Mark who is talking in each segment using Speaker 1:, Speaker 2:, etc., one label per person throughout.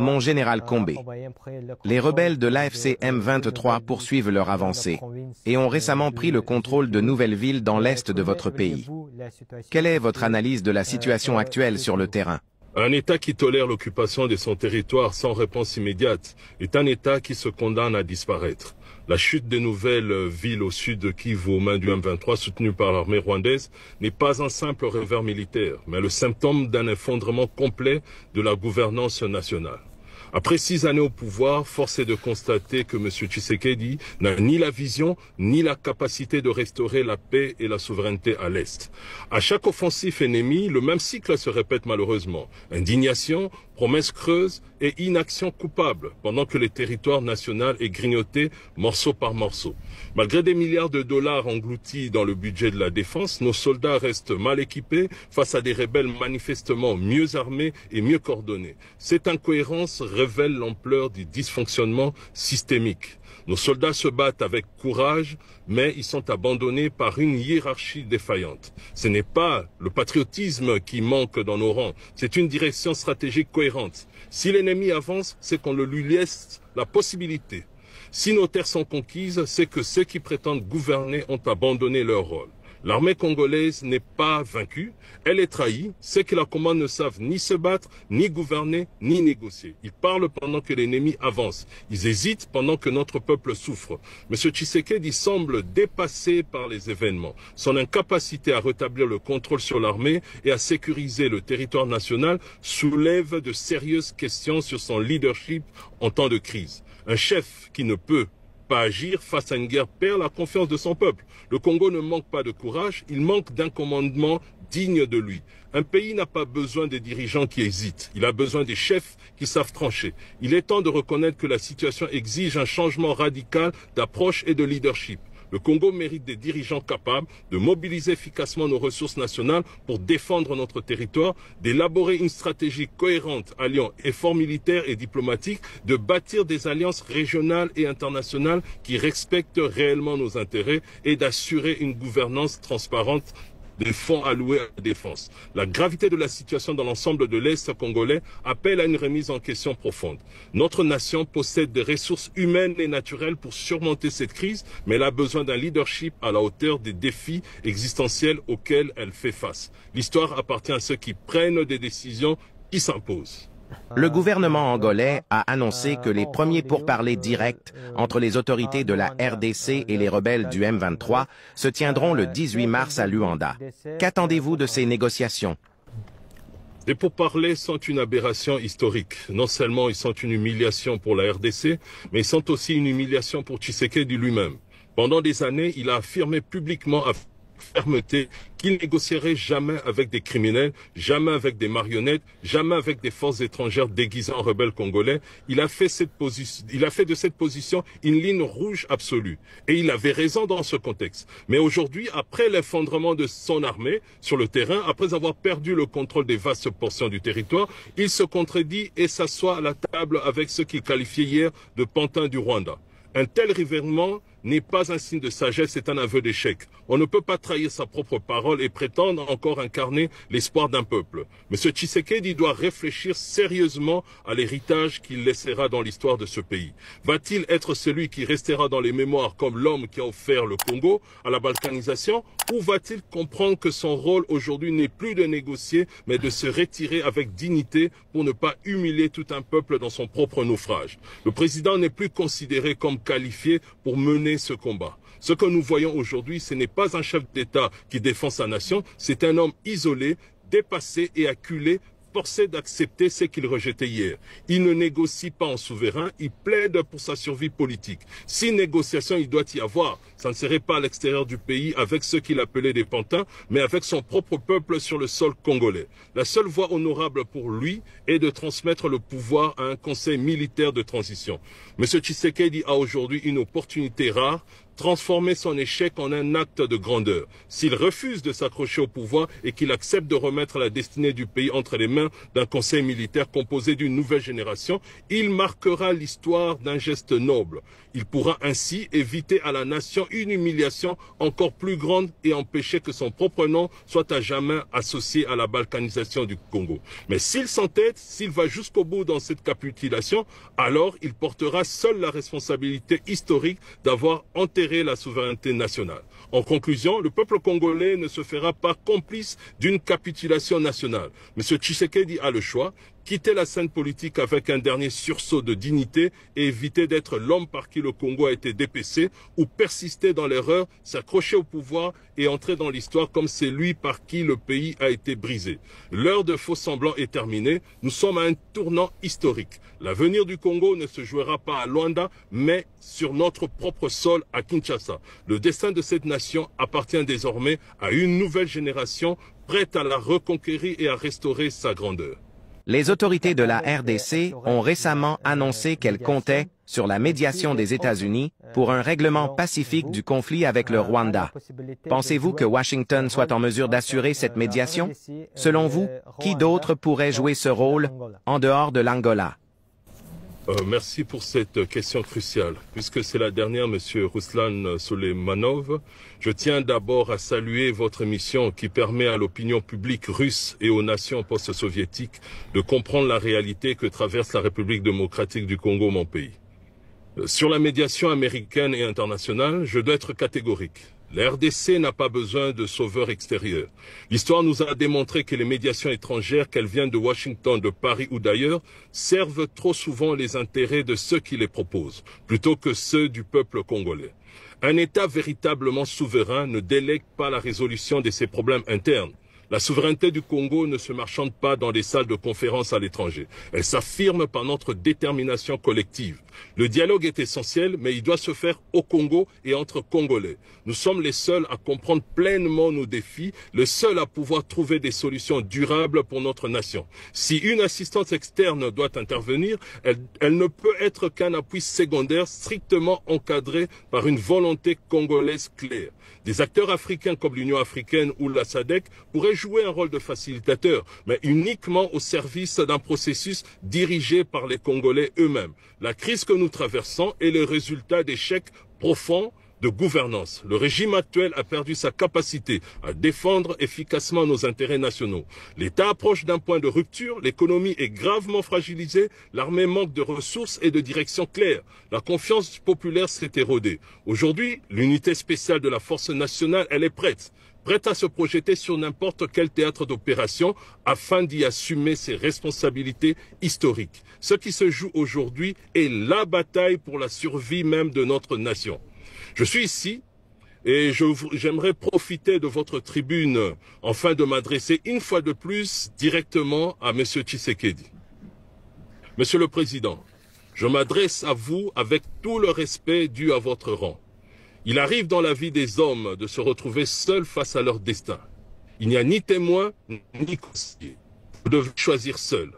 Speaker 1: Mon général Combé. Les rebelles de l'AFC M23 poursuivent leur avancée et ont récemment pris le contrôle de nouvelles villes dans l'est de votre pays. Quelle est votre analyse de la situation actuelle sur le terrain?
Speaker 2: Un État qui tolère l'occupation de son territoire sans réponse immédiate est un État qui se condamne à disparaître. La chute des nouvelles villes au sud de Kivu aux mains du M23 soutenues par l'armée rwandaise n'est pas un simple revers militaire, mais le symptôme d'un effondrement complet de la gouvernance nationale. Après 6 années au pouvoir, force est de constater que M. Tshisekedi n'a ni la vision ni la capacité de restaurer la paix et la souveraineté à l'Est. À chaque offensif ennemi, le même cycle se répète malheureusement. Indignation, promesses creuses et inaction coupable, pendant que le territoire national est grignoté morceau par morceau. Malgré des milliards de dollars engloutis dans le budget de la défense, nos soldats restent mal équipés face à des rebelles manifestement mieux armés et mieux coordonnés. Cette incohérence révèle l'ampleur du dysfonctionnement systémique. Nos soldats se battent avec courage, mais ils sont abandonnés par une hiérarchie défaillante. Ce n'est pas le patriotisme qui manque dans nos rangs, c'est une direction stratégique cohérente. Si l'ennemi avance, c'est qu'on lui laisse la possibilité. Si nos terres sont conquises, c'est que ceux qui prétendent gouverner ont abandonné leur rôle. L'armée congolaise n'est pas vaincue, elle est trahie. Ceux qui la commandent ne savent ni se battre, ni gouverner, ni négocier. Ils parlent pendant que l'ennemi avance. Ils hésitent pendant que notre peuple souffre. M. Tshisekedi semble dépassé par les événements. Son incapacité à rétablir le contrôle sur l'armée et à sécuriser le territoire national soulève de sérieuses questions sur son leadership en temps de crise. Un chef qui ne peut pas agir face à une guerre perd la confiance de son peuple. Le Congo ne manque pas de courage, il manque d'un commandement digne de lui. Un pays n'a pas besoin des dirigeants qui hésitent, il a besoin des chefs qui savent trancher. Il est temps de reconnaître que la situation exige un changement radical d'approche et de leadership. Le Congo mérite des dirigeants capables de mobiliser efficacement nos ressources nationales pour défendre notre territoire, d'élaborer une stratégie cohérente alliant efforts militaires et diplomatiques, de bâtir des alliances régionales et internationales qui respectent réellement nos intérêts et d'assurer une gouvernance transparente des fonds alloués à la défense. La gravité de la situation dans l'ensemble de l'Est congolais appelle à une remise en question profonde. Notre nation possède des ressources humaines et naturelles pour surmonter cette crise, mais elle a besoin d'un leadership à la hauteur des défis existentiels auxquels elle fait face. L'histoire appartient à ceux qui prennent des décisions qui s'imposent.
Speaker 1: Le gouvernement angolais a annoncé que les premiers pourparlers directs entre les autorités de la RDC et les rebelles du M23 se tiendront le 18 mars à Luanda. Qu'attendez-vous de ces négociations?
Speaker 2: Les pourparlers sont une aberration historique. Non seulement ils sont une humiliation pour la RDC, mais ils sont aussi une humiliation pour Tshisekedi lui-même. Pendant des années, il a affirmé publiquement avec fermeté qu'il négocierait jamais avec des criminels, jamais avec des marionnettes, jamais avec des forces étrangères déguisées en rebelles congolais. Il a fait de cette position une ligne rouge absolue. Et il avait raison dans ce contexte. Mais aujourd'hui, après l'effondrement de son armée sur le terrain, après avoir perdu le contrôle des vastes portions du territoire, il se contredit et s'assoit à la table avec ceux qu'il qualifiait hier de pantins du Rwanda. Un tel revirement n'est pas un signe de sagesse, c'est un aveu d'échec. On ne peut pas trahir sa propre parole et prétendre encore incarner l'espoir d'un peuple. M. Tshisekedi doit réfléchir sérieusement à l'héritage qu'il laissera dans l'histoire de ce pays. Va-t-il être celui qui restera dans les mémoires comme l'homme qui a offert le Congo à la balkanisation, ou va-t-il comprendre que son rôle aujourd'hui n'est plus de négocier, mais de se retirer avec dignité pour ne pas humilier tout un peuple dans son propre naufrage? Le président n'est plus considéré comme qualifié pour mener ce combat. Ce que nous voyons aujourd'hui, ce n'est pas un chef d'État qui défend sa nation, c'est un homme isolé, dépassé et acculé, forcé d'accepter ce qu'il rejetait hier. Il ne négocie pas en souverain, il plaide pour sa survie politique. Si négociation il doit y avoir, ça ne serait pas à l'extérieur du pays avec ceux qu'il appelait des pantins, mais avec son propre peuple sur le sol congolais. La seule voie honorable pour lui est de transmettre le pouvoir à un conseil militaire de transition. M. Tshisekedi a aujourd'hui une opportunité rare, transformer son échec en un acte de grandeur. S'il refuse de s'accrocher au pouvoir et qu'il accepte de remettre la destinée du pays entre les mains d'un conseil militaire composé d'une nouvelle génération, il marquera l'histoire d'un geste noble. Il pourra ainsi éviter à la nation une humiliation encore plus grande et empêcher que son propre nom soit à jamais associé à la balkanisation du Congo. Mais s'il s'entête, s'il va jusqu'au bout dans cette capitulation, alors il portera seul la responsabilité historique d'avoir enterré la souveraineté nationale. En conclusion, le peuple congolais ne se fera pas complice d'une capitulation nationale. M. Tshisekedi a le choix: quitter la scène politique avec un dernier sursaut de dignité et éviter d'être l'homme par qui le Congo a été dépecé, ou persister dans l'erreur, s'accrocher au pouvoir et entrer dans l'histoire comme celui par qui le pays a été brisé. L'heure de faux semblants est terminée. Nous sommes à un tournant historique. L'avenir du Congo ne se jouera pas à Luanda, mais sur notre propre sol à Kinshasa. Le destin de cette nation appartient désormais à une nouvelle génération prête à la reconquérir et à restaurer sa grandeur.
Speaker 1: Les autorités de la RDC ont récemment annoncé qu'elles comptaient sur la médiation des États-Unis pour un règlement pacifique du conflit avec le Rwanda. Pensez-vous que Washington soit en mesure d'assurer cette médiation? Selon vous, qui d'autre pourrait jouer ce rôle en dehors de l'Angola?
Speaker 2: Merci pour cette question cruciale. Puisque c'est la dernière, Monsieur Ruslan Soleimanov, je tiens d'abord à saluer votre mission qui permet à l'opinion publique russe et aux nations post-soviétiques de comprendre la réalité que traverse la République démocratique du Congo, mon pays. Sur la médiation américaine et internationale, je dois être catégorique. La RDC n'a pas besoin de sauveur extérieur. L'histoire nous a démontré que les médiations étrangères, qu'elles viennent de Washington, de Paris ou d'ailleurs, servent trop souvent les intérêts de ceux qui les proposent, plutôt que ceux du peuple congolais. Un État véritablement souverain ne délègue pas la résolution de ses problèmes internes. La souveraineté du Congo ne se marchande pas dans les salles de conférence à l'étranger. Elle s'affirme par notre détermination collective. Le dialogue est essentiel, mais il doit se faire au Congo et entre Congolais. Nous sommes les seuls à comprendre pleinement nos défis, les seuls à pouvoir trouver des solutions durables pour notre nation. Si une assistance externe doit intervenir, elle ne peut être qu'un appui secondaire strictement encadré par une volonté congolaise claire. Des acteurs africains comme l'Union africaine ou la SADC pourraient jouer un rôle de facilitateur, mais uniquement au service d'un processus dirigé par les Congolais eux-mêmes. La crise que nous traversons est le résultat d'échecs profonds de gouvernance. Le régime actuel a perdu sa capacité à défendre efficacement nos intérêts nationaux. L'État approche d'un point de rupture, l'économie est gravement fragilisée, l'armée manque de ressources et de direction claire. La confiance populaire s'est érodée. Aujourd'hui, l'unité spéciale de la force nationale, elle est prête à se projeter sur n'importe quel théâtre d'opération afin d'y assumer ses responsabilités historiques. Ce qui se joue aujourd'hui est la bataille pour la survie même de notre nation. Je suis ici et j'aimerais profiter de votre tribune afin de m'adresser une fois de plus directement à M. Tshisekedi. Monsieur le Président, je m'adresse à vous avec tout le respect dû à votre rang. Il arrive dans la vie des hommes de se retrouver seuls face à leur destin. Il n'y a ni témoin ni conseiller. Vous devez choisir seul.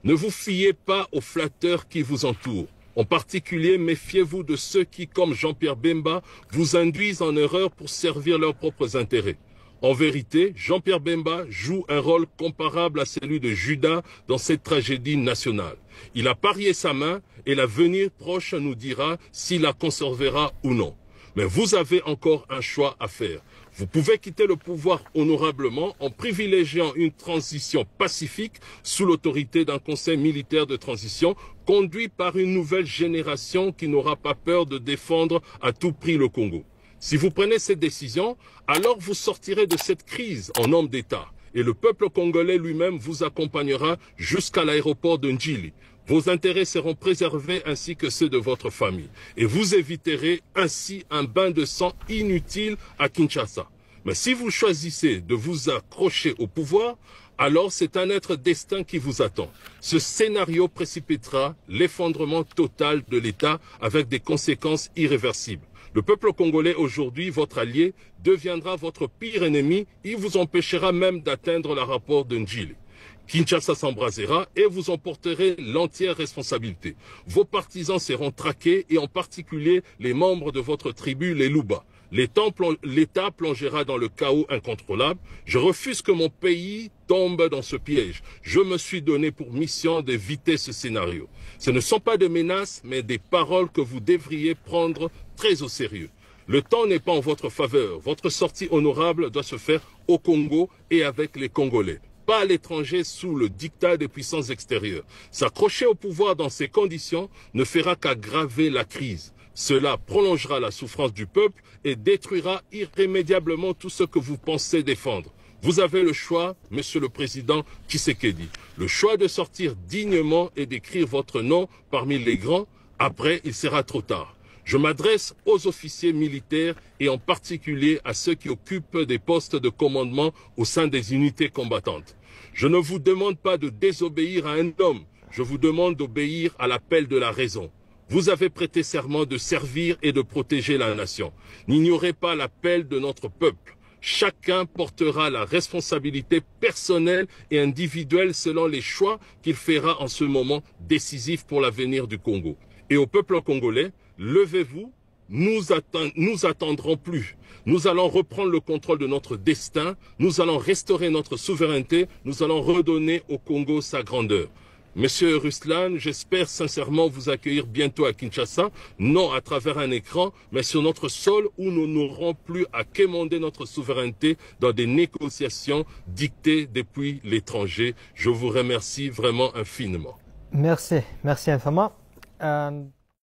Speaker 2: Ne vous fiez pas aux flatteurs qui vous entourent. En particulier, méfiez-vous de ceux qui, comme Jean-Pierre Bemba, vous induisent en erreur pour servir leurs propres intérêts. En vérité, Jean-Pierre Bemba joue un rôle comparable à celui de Judas dans cette tragédie nationale. Il a parié sa main et l'avenir proche nous dira s'il la conservera ou non. Mais vous avez encore un choix à faire. Vous pouvez quitter le pouvoir honorablement en privilégiant une transition pacifique sous l'autorité d'un conseil militaire de transition conduit par une nouvelle génération qui n'aura pas peur de défendre à tout prix le Congo. Si vous prenez cette décision, alors vous sortirez de cette crise en homme d'État et le peuple congolais lui-même vous accompagnera jusqu'à l'aéroport de Njili. Vos intérêts seront préservés ainsi que ceux de votre famille. Et vous éviterez ainsi un bain de sang inutile à Kinshasa. Mais si vous choisissez de vous accrocher au pouvoir, alors c'est un autre destin qui vous attend. Ce scénario précipitera l'effondrement total de l'État avec des conséquences irréversibles. Le peuple congolais aujourd'hui, votre allié, deviendra votre pire ennemi. Il vous empêchera même d'atteindre le rapport de Njili. Kinshasa s'embrasera et vous en porterez l'entière responsabilité. Vos partisans seront traqués et en particulier les membres de votre tribu, les Luba. L'État plongera dans le chaos incontrôlable. Je refuse que mon pays tombe dans ce piège. Je me suis donné pour mission d'éviter ce scénario. Ce ne sont pas des menaces, mais des paroles que vous devriez prendre très au sérieux. Le temps n'est pas en votre faveur. Votre sortie honorable doit se faire au Congo et avec les Congolais, pas à l'étranger sous le diktat des puissances extérieures. S'accrocher au pouvoir dans ces conditions ne fera qu'aggraver la crise. Cela prolongera la souffrance du peuple et détruira irrémédiablement tout ce que vous pensez défendre. Vous avez le choix, Monsieur le Président Tshisekedi, le choix de sortir dignement et d'écrire votre nom parmi les grands. Après, il sera trop tard. Je m'adresse aux officiers militaires et en particulier à ceux qui occupent des postes de commandement au sein des unités combattantes. Je ne vous demande pas de désobéir à un homme, je vous demande d'obéir à l'appel de la raison. Vous avez prêté serment de servir et de protéger la nation. N'ignorez pas l'appel de notre peuple. Chacun portera la responsabilité personnelle et individuelle selon les choix qu'il fera en ce moment décisif pour l'avenir du Congo. Et au peuple congolais, levez-vous, nous attendrons plus. Nous allons reprendre le contrôle de notre destin, nous allons restaurer notre souveraineté, nous allons redonner au Congo sa grandeur. Monsieur Ruslan, j'espère sincèrement vous accueillir bientôt à Kinshasa, non à travers un écran, mais sur notre sol où nous n'aurons plus à quémander notre souveraineté dans des négociations dictées depuis l'étranger. Je vous remercie vraiment infiniment.
Speaker 3: Merci infiniment.